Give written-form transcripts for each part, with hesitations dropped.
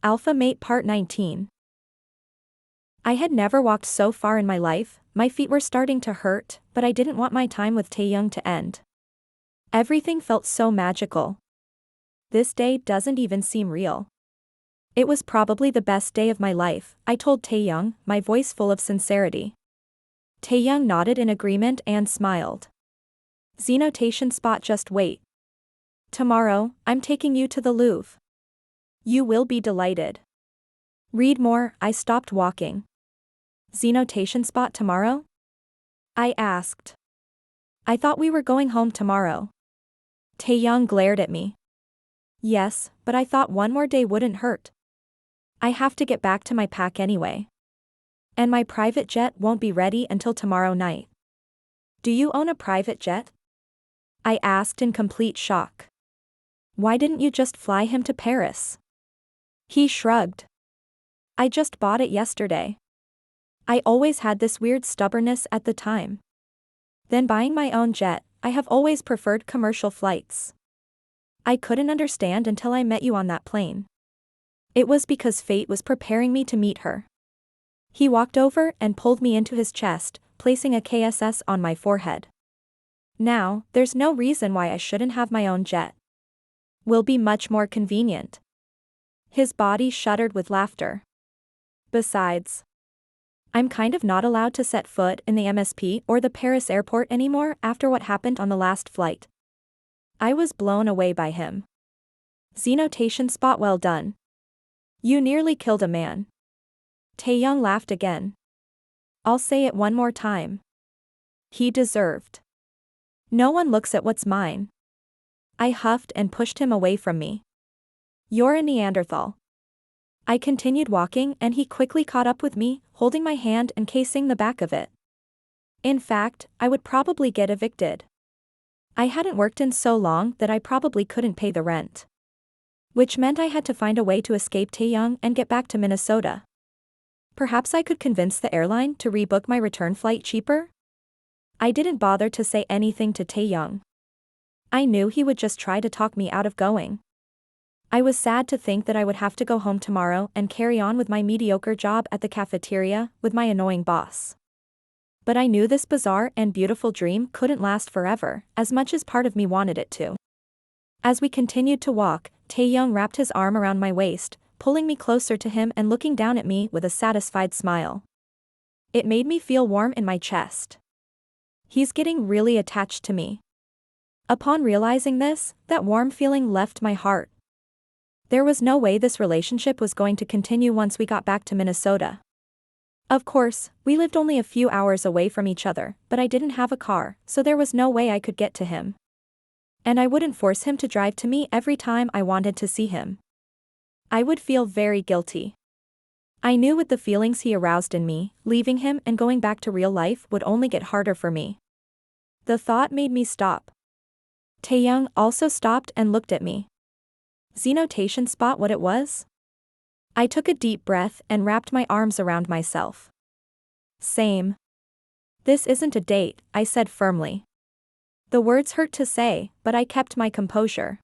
Alpha Mate Part 19. I had never walked so far in my life, my feet were starting to hurt, but I didn't want my time with Taehyung to end. Everything felt so magical. This day doesn't even seem real. It was probably the best day of my life, I told Taehyung, my voice full of sincerity. Taehyung nodded in agreement and smiled. Zenotation spot, just wait. Tomorrow, I'm taking you to the Louvre. You will be delighted. Read more. I stopped walking. Zenotation spot tomorrow? I asked. I thought we were going home tomorrow. Taehyung glared at me. Yes, but I thought one more day wouldn't hurt. I have to get back to my pack anyway. And my private jet won't be ready until tomorrow night. Do you own a private jet? I asked in complete shock. Why didn't you just fly him to Paris? He shrugged. I just bought it yesterday. I always had this weird stubbornness at the time. Then buying my own jet, I have always preferred commercial flights. I couldn't understand until I met you on that plane. It was because fate was preparing me to meet her. He walked over and pulled me into his chest, placing a kiss on my forehead. Now, there's no reason why I shouldn't have my own jet. Will be much more convenient. His body shuddered with laughter. Besides, I'm kind of not allowed to set foot in the MSP or the Paris airport anymore after what happened on the last flight. I was blown away by him. Zenotation spot, well done. You nearly killed a man. Taehyung laughed again. I'll say it one more time. He deserved. No one looks at what's mine. I huffed and pushed him away from me. You're a Neanderthal. I continued walking and he quickly caught up with me, holding my hand and kissing the back of it. In fact, I would probably get evicted. I hadn't worked in so long that I probably couldn't pay the rent. Which meant I had to find a way to escape Taehyung and get back to Minnesota. Perhaps I could convince the airline to rebook my return flight cheaper? I didn't bother to say anything to Taehyung. I knew he would just try to talk me out of going. I was sad to think that I would have to go home tomorrow and carry on with my mediocre job at the cafeteria with my annoying boss. But I knew this bizarre and beautiful dream couldn't last forever, as much as part of me wanted it to. As we continued to walk, Taehyung wrapped his arm around my waist, pulling me closer to him and looking down at me with a satisfied smile. It made me feel warm in my chest. He's getting really attached to me. Upon realizing this, that warm feeling left my heart. There was no way this relationship was going to continue once we got back to Minnesota. Of course, we lived only a few hours away from each other, but I didn't have a car, so there was no way I could get to him. And I wouldn't force him to drive to me every time I wanted to see him. I would feel very guilty. I knew with the feelings he aroused in me, leaving him and going back to real life would only get harder for me. The thought made me stop. Taehyung also stopped and looked at me. Zenotation spot, what it was? I took a deep breath and wrapped my arms around myself. Same. This isn't a date, I said firmly. The words hurt to say, but I kept my composure.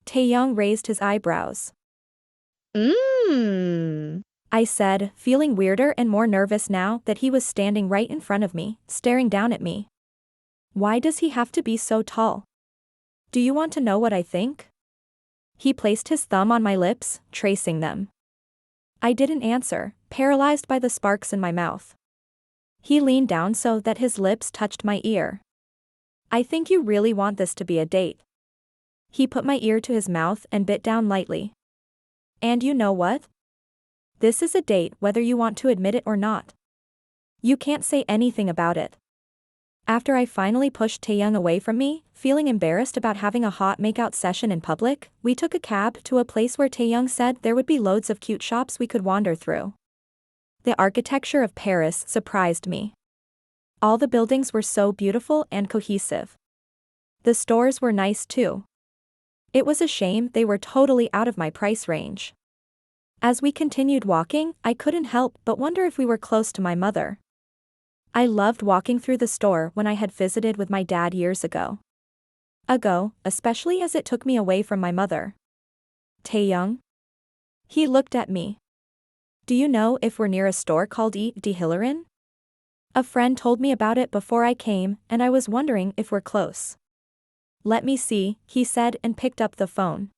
Taehyung raised his eyebrows. I said, feeling weirder and more nervous now that he was standing right in front of me, staring down at me. Why does he have to be so tall? Do you want to know what I think? He placed his thumb on my lips, tracing them. I didn't answer, paralyzed by the sparks in my mouth. He leaned down so that his lips touched my ear. I think you really want this to be a date. He put my ear to his mouth and bit down lightly. And you know what? This is a date whether you want to admit it or not. You can't say anything about it. After I finally pushed Taehyung away from me, feeling embarrassed about having a hot makeout session in public, we took a cab to a place where Taehyung said there would be loads of cute shops we could wander through. The architecture of Paris surprised me. All the buildings were so beautiful and cohesive. The stores were nice too. It was a shame they were totally out of my price range. As we continued walking, I couldn't help but wonder if we were close to my mother. I loved walking through the store when I had visited with my dad years ago. Especially as it took me away from my mother. Taehyung? He looked at me. Do you know if we're near a store called nties? A friend told me about it before I came, and I was wondering if we're close. Let me see, he said and picked up the phone.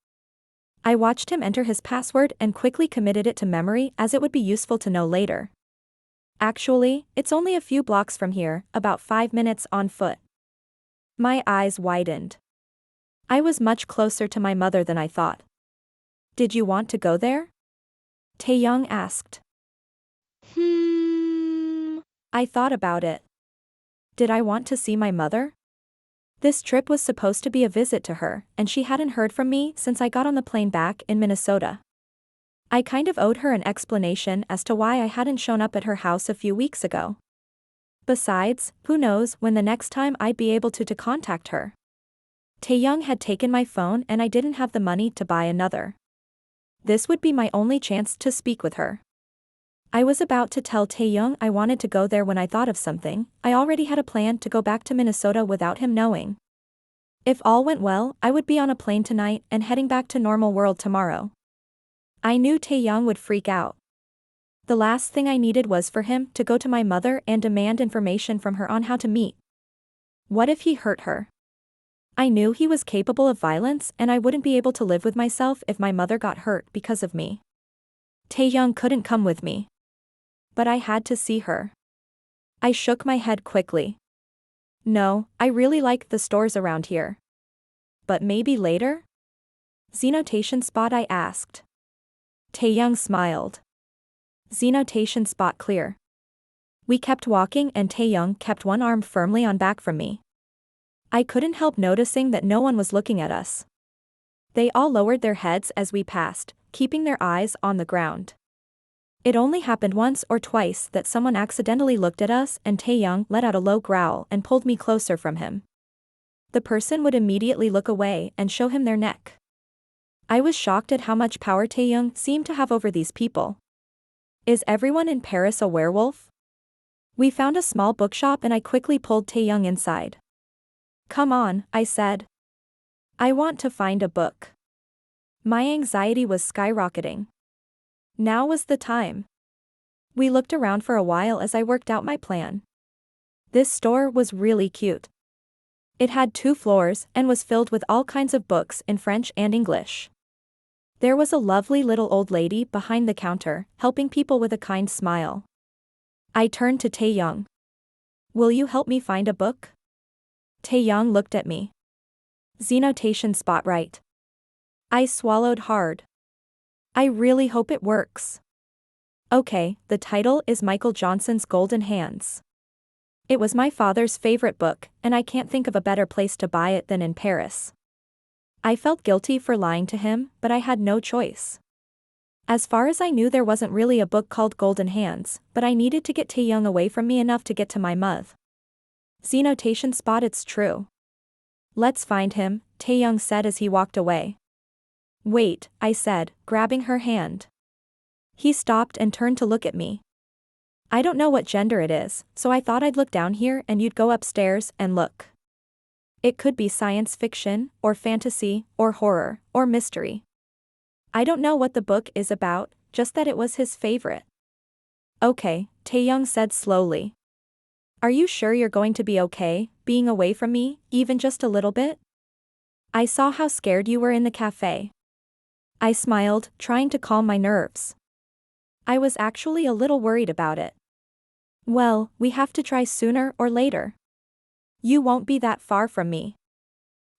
I watched him enter his password and quickly committed it to memory as it would be useful to know later. Actually, it's only a few blocks from here, about 5 minutes on foot. My eyes widened. I was much closer to my mother than I thought. Did you want to go there? Taehyung asked. I thought about it. Did I want to see my mother? This trip was supposed to be a visit to her, and she hadn't heard from me since I got on the plane back in Minnesota. I kind of owed her an explanation as to why I hadn't shown up at her house a few weeks ago. Besides, who knows when the next time I'd be able to contact her. Taehyung had taken my phone and I didn't have the money to buy another. This would be my only chance to speak with her. I was about to tell Taehyung I wanted to go there when I thought of something. I already had a plan to go back to Minnesota without him knowing. If all went well, I would be on a plane tonight and heading back to normal world tomorrow. I knew Taehyung would freak out. The last thing I needed was for him to go to my mother and demand information from her on how to meet. What if he hurt her? I knew he was capable of violence and I wouldn't be able to live with myself if my mother got hurt because of me. Taehyung couldn't come with me. But I had to see her. I shook my head quickly. No, I really like the stores around here. But maybe later? Xenotation spot, I asked. Taehyung smiled. Xenotation spot clear. We kept walking and Taehyung kept one arm firmly on back from me. I couldn't help noticing that no one was looking at us. They all lowered their heads as we passed, keeping their eyes on the ground. It only happened once or twice that someone accidentally looked at us and Taehyung let out a low growl and pulled me closer from him. The person would immediately look away and show him their neck. I was shocked at how much power Taehyung seemed to have over these people. Is everyone in Paris a werewolf? We found a small bookshop and I quickly pulled Taehyung inside. Come on, I said. I want to find a book. My anxiety was skyrocketing. Now was the time. We looked around for a while as I worked out my plan. This store was really cute. It had 2 floors and was filled with all kinds of books in French and English. There was a lovely little old lady behind the counter, helping people with a kind smile. I turned to Taehyung. Will you help me find a book? Taehyung looked at me. Xenotation spot right. I swallowed hard. I really hope it works. Okay, the title is Michael Johnson's Golden Hands. It was my father's favorite book, and I can't think of a better place to buy it than in Paris. I felt guilty for lying to him, but I had no choice. As far as I knew, there wasn't really a book called Golden Hands, but I needed to get Taehyung away from me enough to get to my mother. Xenotation spot, it's true. Let's find him, Taehyung said as he walked away. Wait, I said, grabbing her hand. He stopped and turned to look at me. I don't know what gender it is, so I thought I'd look down here and you'd go upstairs and look. It could be science fiction, or fantasy, or horror, or mystery. I don't know what the book is about, just that it was his favorite. Okay, Taehyung said slowly. Are you sure you're going to be okay, being away from me, even just a little bit? I saw how scared you were in the cafe. I smiled, trying to calm my nerves. I was actually a little worried about it. Well, we have to try sooner or later. You won't be that far from me.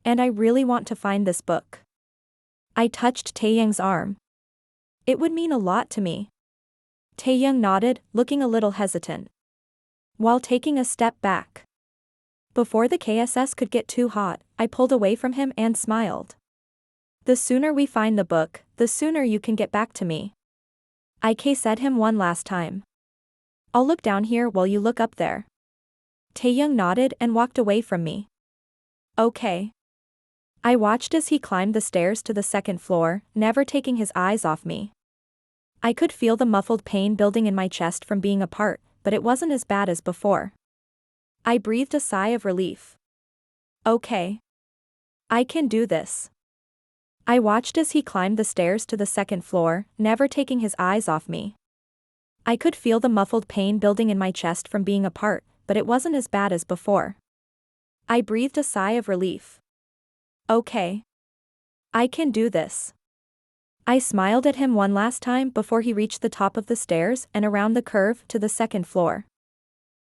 And I really want to find this book. I touched Taehyung's arm. It would mean a lot to me. Taehyung nodded, looking a little hesitant. While taking a step back. Before the KSS could get too hot, I pulled away from him and smiled. The sooner we find the book, the sooner you can get back to me. I said him one last time. I'll look down here while you look up there. Taehyung nodded and walked away from me. Okay. I watched as he climbed the stairs to the 2nd floor, never taking his eyes off me. I could feel the muffled pain building in my chest from being apart, but it wasn't as bad as before. I breathed a sigh of relief. Okay. I can do this. I watched as he climbed the stairs to the second floor, never taking his eyes off me. I could feel the muffled pain building in my chest from being apart, but it wasn't as bad as before. I breathed a sigh of relief. Okay. I can do this. I smiled at him one last time before he reached the top of the stairs and around the curve to the second floor.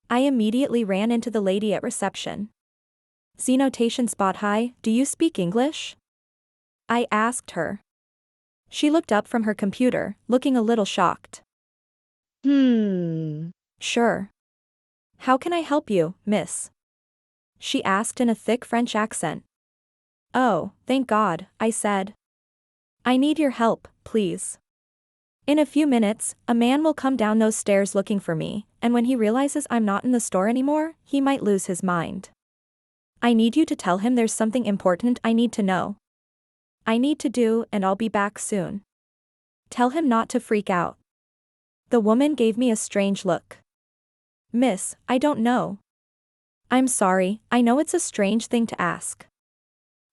I immediately ran into the lady at reception. Zenotation spot hi, do you speak English? I asked her. She looked up from her computer, looking a little shocked. Sure. How can I help you, miss? She asked in a thick French accent. Oh, thank God, I said. I need your help, please. In a few minutes, a man will come down those stairs looking for me, and when he realizes I'm not in the store anymore, he might lose his mind. I need you to tell him there's something important I need to know. I need to do, and I'll be back soon. Tell him not to freak out. The woman gave me a strange look. Miss, I don't know. I'm sorry, I know it's a strange thing to ask.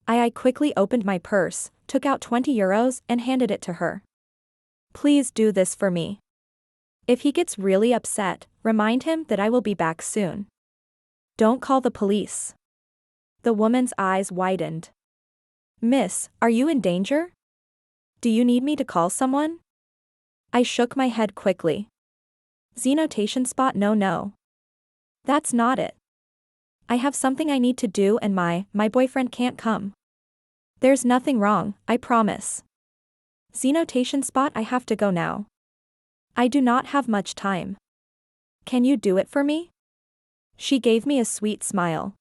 I quickly opened my purse, took out 20 euros and handed it to her. Please do this for me. If he gets really upset, remind him that I will be back soon. Don't call the police. The woman's eyes widened. Miss, are you in danger? Do you need me to call someone? I shook my head quickly. Zenotation spot no. That's not it. I have something I need to do and my boyfriend can't come. There's nothing wrong, I promise. Zenotation spot I have to go now. I do not have much time. Can you do it for me? She gave me a sweet smile.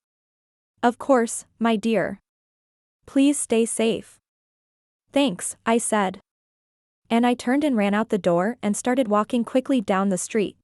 Of course, my dear. Please stay safe. Thanks, I said. And I turned and ran out the door and started walking quickly down the street,